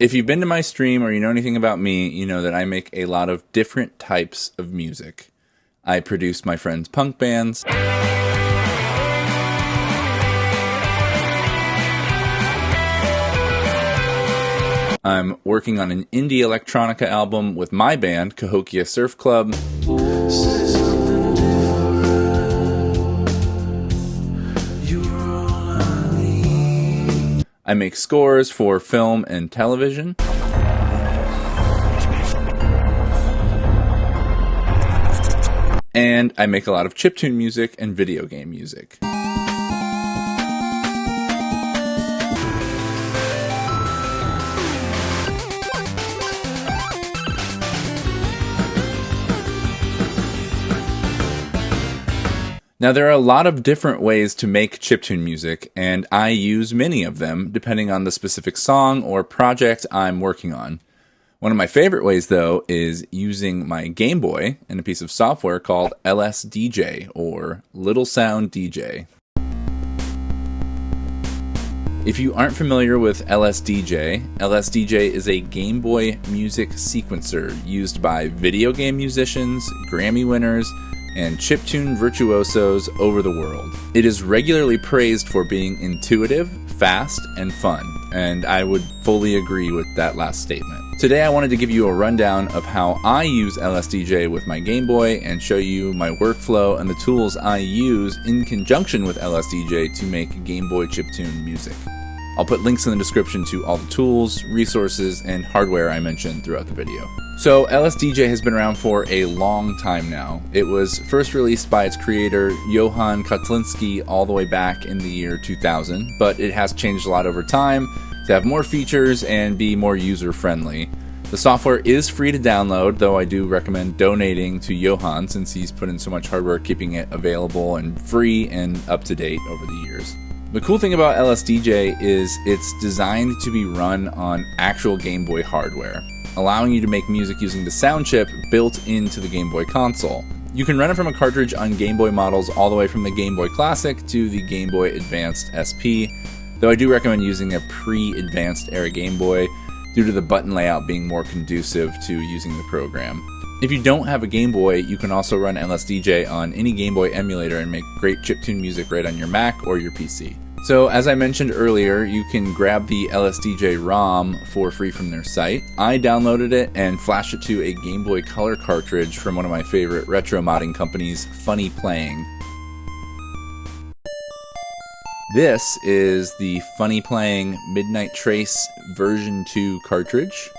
If you've been to my stream or you know anything about me, you know that I make a lot of different types of music. I produce my friends' punk bands. I'm working on an indie electronica album with my band, Cahokia Surf Club. I make scores for film and television. And I make a lot of chiptune music and video game music. Now, there are a lot of different ways to make chiptune music, and I use many of them depending on the specific song or project I'm working on. One of my favorite ways, though, is using my Game Boy and a piece of software called LSDJ, or Little Sound DJ. If you aren't familiar with LSDJ, LSDJ is a Game Boy music sequencer used by video game musicians, Grammy winners, and chiptune virtuosos over the world. It is regularly praised for being intuitive, fast, and fun, and I would fully agree with that last statement. Today I wanted to give you a rundown of how I use LSDJ with my Game Boy and show you my workflow and the tools I use in conjunction with LSDJ to make Game Boy chiptune music. I'll put links in the description to all the tools, resources, and hardware I mentioned throughout the video. So LSDJ has been around for a long time now. It was first released by its creator, Johan Kotlinski, all the way back in the year 2000, but it has changed a lot over time to have more features and be more user-friendly. The software is free to download, though I do recommend donating to Johan since he's put in so much hard work keeping it available and free and up-to-date over the years. The cool thing about LSDJ is it's designed to be run on actual Game Boy hardware, allowing you to make music using the sound chip built into the Game Boy console. You can run it from a cartridge on Game Boy models all the way from the Game Boy Classic to the Game Boy Advanced SP, though I do recommend using a pre-Advanced era Game Boy due to the button layout being more conducive to using the program. If you don't have a Game Boy, you can also run LSDJ on any Game Boy emulator and make great chiptune music right on your Mac or your PC. So, as I mentioned earlier, you can grab the LSDJ ROM for free from their site. I downloaded it and flashed it to a Game Boy Color cartridge from one of my favorite retro modding companies, Funny Playing. This is the Funny Playing Midnight Trace version 2 cartridge.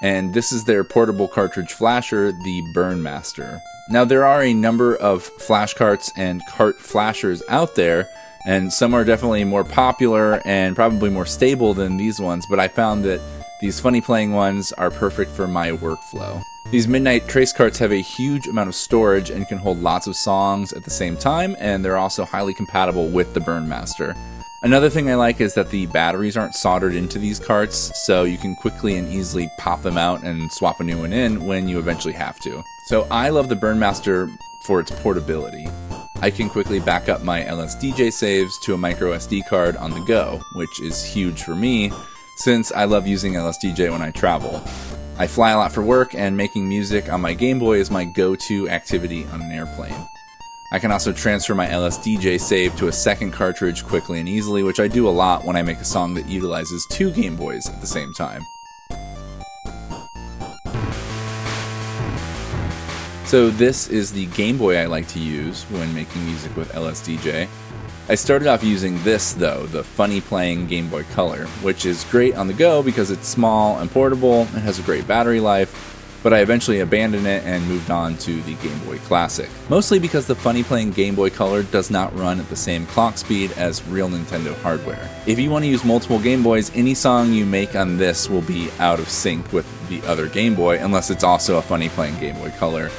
And this is their portable cartridge flasher, the Burnmaster. Now, there are a number of flash carts and cart flashers out there, and some are definitely more popular and probably more stable than these ones, but I found that these Funny Playing ones are perfect for my workflow. These Midnight Trace carts have a huge amount of storage and can hold lots of songs at the same time, and they're also highly compatible with the Burnmaster. Another thing I like is that the batteries aren't soldered into these carts, so you can quickly and easily pop them out and swap a new one in when you eventually have to. So I love the Burnmaster for its portability. I can quickly back up my LSDJ saves to a micro SD card on the go, which is huge for me since I love using LSDJ when I travel. I fly a lot for work, and making music on my Game Boy is my go-to activity on an airplane. I can also transfer my LSDJ save to a second cartridge quickly and easily, which I do a lot when I make a song that utilizes 2 Game Boys at the same time. So this is the Game Boy I like to use when making music with LSDJ. I started off using this, though, the Funny Playing Game Boy Color, which is great on the go because it's small and portable and has a great battery life, but I eventually abandoned it and moved on to the Game Boy Classic. Mostly because the Funny Playing Game Boy Color does not run at the same clock speed as real Nintendo hardware. If you want to use multiple Game Boys, any song you make on this will be out of sync with the other Game Boy, unless it's also a Funny Playing Game Boy Color.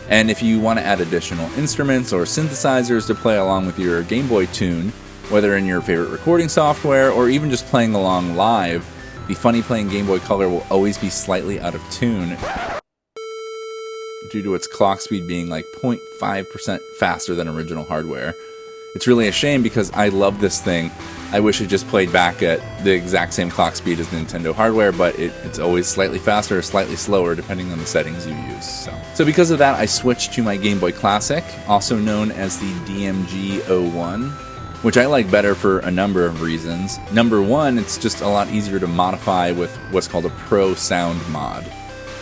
And if you want to add additional instruments or synthesizers to play along with your Game Boy tune, whether in your favorite recording software or even just playing along live, the Funny Playing Game Boy Color will always be slightly out of tune due to its clock speed being like 0.5% faster than original hardware. It's really a shame because I love this thing. I wish it just played back at the exact same clock speed as Nintendo hardware, but it's always slightly faster or slightly slower depending on the settings you use. So because of that, I switched to my Game Boy Classic, also known as the DMG-01, which I like better for a number of reasons. Number one, it's just a lot easier to modify with what's called a Pro Sound mod.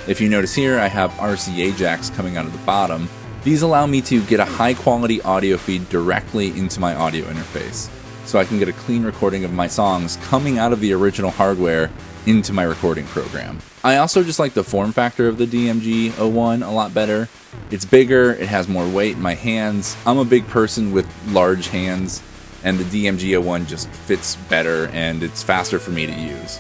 If you notice here, I have RCA jacks coming out of the bottom. These allow me to get a high quality audio feed directly into my audio interface, so I can get a clean recording of my songs coming out of the original hardware into my recording program. I also just like the form factor of the DMG-01 a lot better. It's bigger, it has more weight in my hands. I'm a big person with large hands, and the DMG-01 just fits better and it's faster for me to use.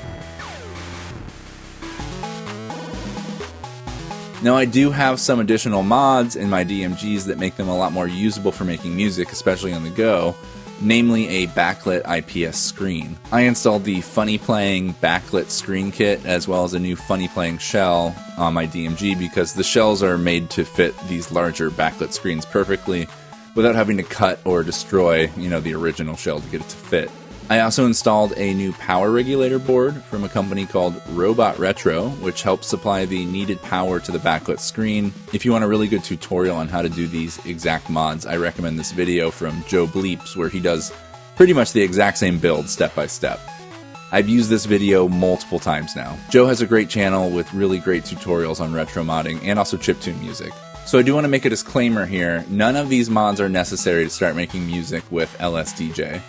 Now I do have some additional mods in my DMGs that make them a lot more usable for making music, especially on the go, namely a backlit IPS screen. I installed the Funny Playing backlit screen kit as well as a new Funny Playing shell on my DMG because the shells are made to fit these larger backlit screens perfectly without having to cut or destroy, the original shell to get it to fit. I also installed a new power regulator board from a company called Robot Retro, which helps supply the needed power to the backlit screen. If you want a really good tutorial on how to do these exact mods, I recommend this video from Joe Bleeps, where he does pretty much the exact same build step by step. I've used this video multiple times now. Joe has a great channel with really great tutorials on retro modding and also chiptune music. So I do want to make a disclaimer here, none of these mods are necessary to start making music with LSDJ.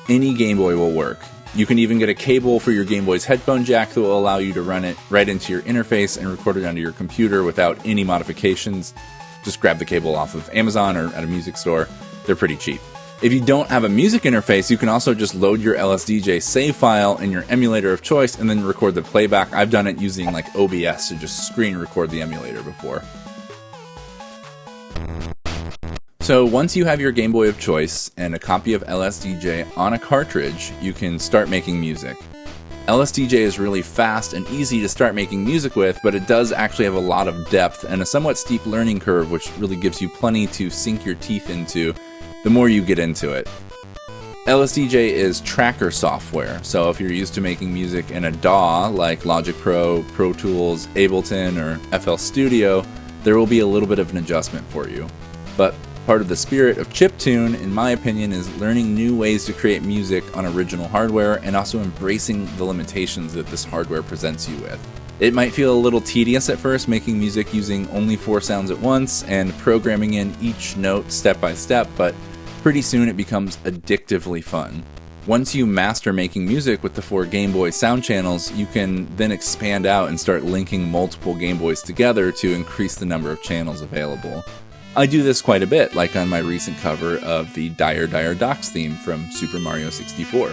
Any Game Boy will work. You can even get a cable for your Game Boy's headphone jack that will allow you to run it right into your interface and record it onto your computer without any modifications. Just grab the cable off of Amazon or at a music store. They're pretty cheap. If you don't have a music interface, you can also just load your LSDJ save file in your emulator of choice and then record the playback. I've done it using like OBS to just screen record the emulator before. So once you have your Game Boy of choice and a copy of LSDJ on a cartridge, you can start making music. LSDJ is really fast and easy to start making music with, but it does actually have a lot of depth and a somewhat steep learning curve, which really gives you plenty to sink your teeth into the more you get into it. LSDJ is tracker software, so if you're used to making music in a DAW like Logic Pro, Pro Tools, Ableton, or FL Studio, there will be a little bit of an adjustment for you. But part of the spirit of chiptune, in my opinion, is learning new ways to create music on original hardware and also embracing the limitations that this hardware presents you with. It might feel a little tedious at first making music using only 4 sounds at once and programming in each note step by step, but pretty soon it becomes addictively fun. Once you master making music with the 4 Game Boy sound channels, you can then expand out and start linking multiple Game Boys together to increase the number of channels available. I do this quite a bit, like on my recent cover of the Dire Dire Docks theme from Super Mario 64.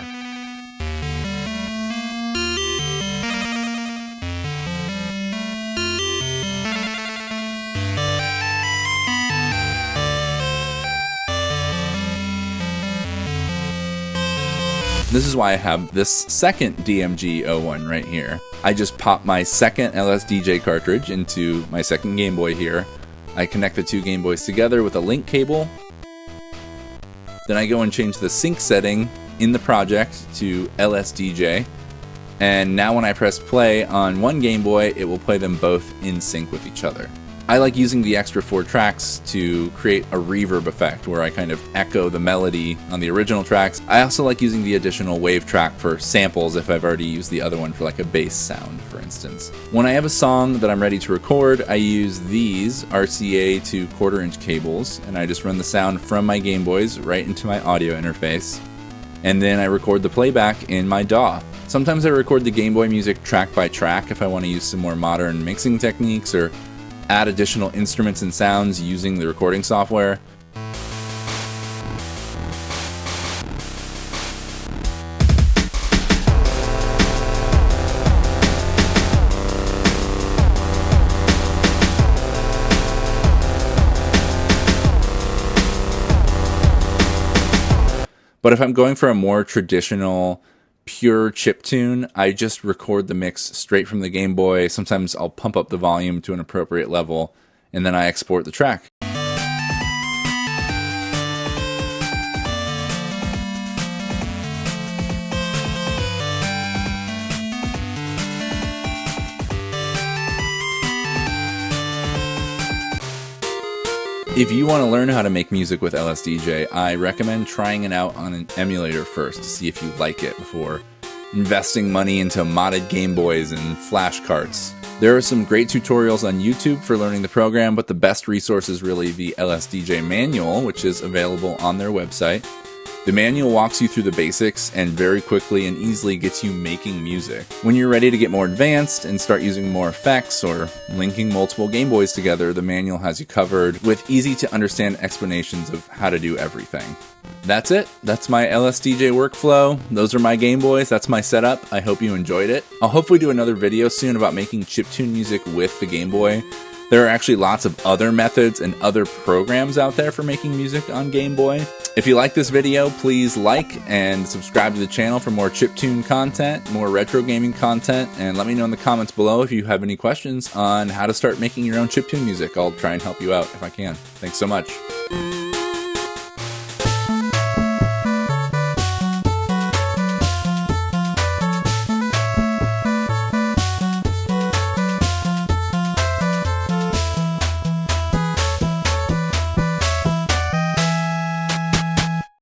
This is why I have this second DMG-01 right here. I just popped my second LSDJ cartridge into my second Game Boy here. I connect the 2 Game Boys together with a link cable. Then I go and change the sync setting in the project to LSDJ. And now when I press play on one Game Boy, it will play them both in sync with each other. I like using the extra 4 tracks to create a reverb effect where I kind of echo the melody on the original tracks. I also like using the additional wave track for samples if I've already used the other one for like a bass sound, for instance. When I have a song that I'm ready to record, I use these RCA to 1/4-inch cables, and I just run the sound from my Game Boys right into my audio interface. And then I record the playback in my DAW. Sometimes I record the Game Boy music track by track if I want to use some more modern mixing techniques or add additional instruments and sounds using the recording software. But if I'm going for a more traditional pure chiptune, I just record the mix straight from the Game Boy. Sometimes I'll pump up the volume to an appropriate level, and then I export the track. If you want to learn how to make music with LSDJ, I recommend trying it out on an emulator first to see if you like it before investing money into modded Game Boys and flash carts. There are some great tutorials on YouTube for learning the program, but the best resource is really the LSDJ manual, which is available on their website. The manual walks you through the basics and very quickly and easily gets you making music. When you're ready to get more advanced and start using more effects or linking multiple Game Boys together, the manual has you covered with easy to understand explanations of how to do everything. That's it. That's my LSDJ workflow. Those are my Game Boys. That's my setup. I hope you enjoyed it. I'll hopefully do another video soon about making chiptune music with the Game Boy. There are actually lots of other methods and other programs out there for making music on Game Boy. If you like this video, please like and subscribe to the channel for more chiptune content, more retro gaming content, and let me know in the comments below if you have any questions on how to start making your own chiptune music. I'll try and help you out if I can. Thanks so much.